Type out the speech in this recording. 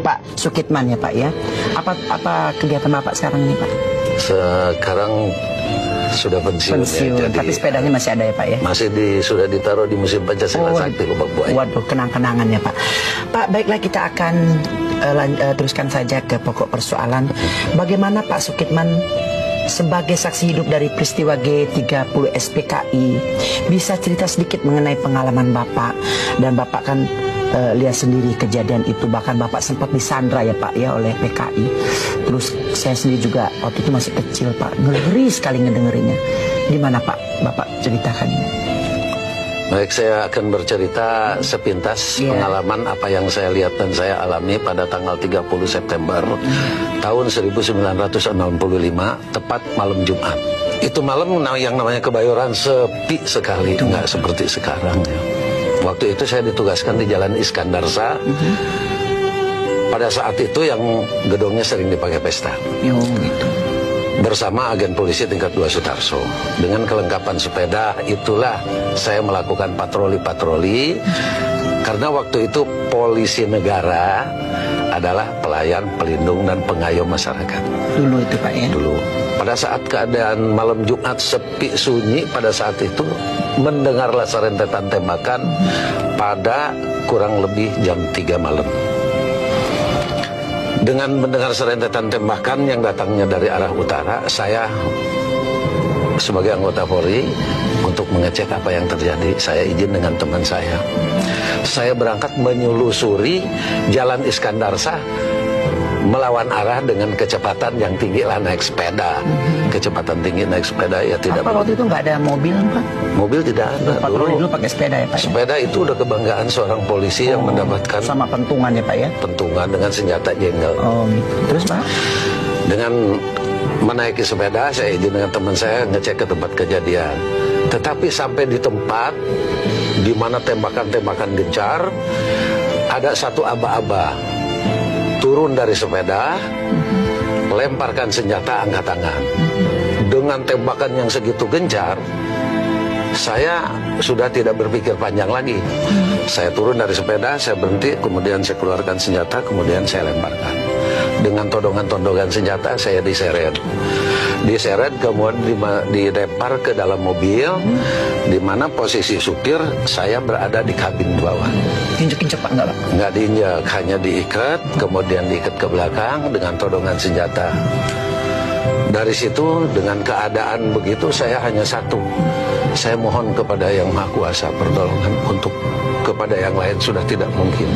Pak Sukitman ya Pak ya. Apa kegiatan Bapak sekarang ini Pak? Sekarang sudah pensiun. Ya, jadi, tapi sepedanya masih ada ya Pak ya? Masih sudah ditaruh di Museum Pancasila Sakti Lubang Buaya. Waduh, kenang-kenangan ya Pak. Pak, baiklah kita akan teruskan saja ke pokok persoalan. Bagaimana Pak Sukitman sebagai saksi hidup dari peristiwa G30 SPKI bisa cerita sedikit mengenai pengalaman Bapak, dan Bapak kan lihat sendiri kejadian itu, bahkan Bapak sempat disandra ya Pak ya oleh PKI. Terus saya sendiri juga waktu itu masih kecil Pak, ngeri sekali ngedengerinnya. Gimana Pak Bapak ceritakan ini? Baik, saya akan bercerita sepintas pengalaman apa yang saya lihat dan saya alami pada tanggal 30 September tahun 1965, tepat malam Jumat. Itu malam yang namanya Kebayoran sepi sekali, nggak seperti sekarang ya. Waktu itu saya ditugaskan di Jalan Iskandar Shah. Pada saat itu yang gedungnya sering dipakai pesta. Gitu. Bersama agen polisi tingkat 2 Sutarso. Dengan kelengkapan sepeda, itulah saya melakukan patroli-patroli. Karena waktu itu polisi negara adalah pelayan, pelindung, dan pengayom masyarakat. Dulu itu Pak ya? Dulu. Pada saat keadaan malam Jumat sepi sunyi, pada saat itu mendengarlah serentetan tembakan pada kurang lebih jam 3 malam. Dengan mendengar serentetan tembakan yang datangnya dari arah utara, saya sebagai anggota Polri untuk mengecek apa yang terjadi, saya izin dengan teman saya. Saya berangkat menyelusuri Jalan Iskandar Shah melawan arah dengan kecepatan yang tinggi lah, naik sepeda. Kecepatan tinggi naik sepeda ya tidak. Apa waktu itu nggak ada mobil Pak? Mobil tidak ada. Patroli dulu pakai sepeda ya Pak? Sepeda itu udah kebanggaan seorang polisi yang mendapatkan sama pentungan ya Pak ya? Pentungan dengan senjata jenggel. Oh gitu. Terus Pak? Dengan menaiki sepeda, saya izin dengan teman saya ngecek ke tempat kejadian. Tetapi sampai di tempat di mana tembakan-tembakan gencar, ada satu aba-aba turun dari sepeda, lemparkan senjata, angkat tangan. Dengan tembakan yang segitu gencar, saya sudah tidak berpikir panjang lagi. Saya turun dari sepeda, saya berhenti, kemudian saya keluarkan senjata, kemudian saya lemparkan. Dengan todongan-todongan senjata, saya diseret. Diseret, kemudian dilempar ke dalam mobil, di mana posisi supir, saya berada di kabin bawah. Injek-injek Pak, enggak Pak? Enggak diinjak, hanya diikat, kemudian diikat ke belakang dengan todongan senjata. Dari situ, dengan keadaan begitu, saya hanya satu. Saya mohon kepada Yang Maha Kuasa pertolongan untuk kepada yang lain sudah tidak mungkin.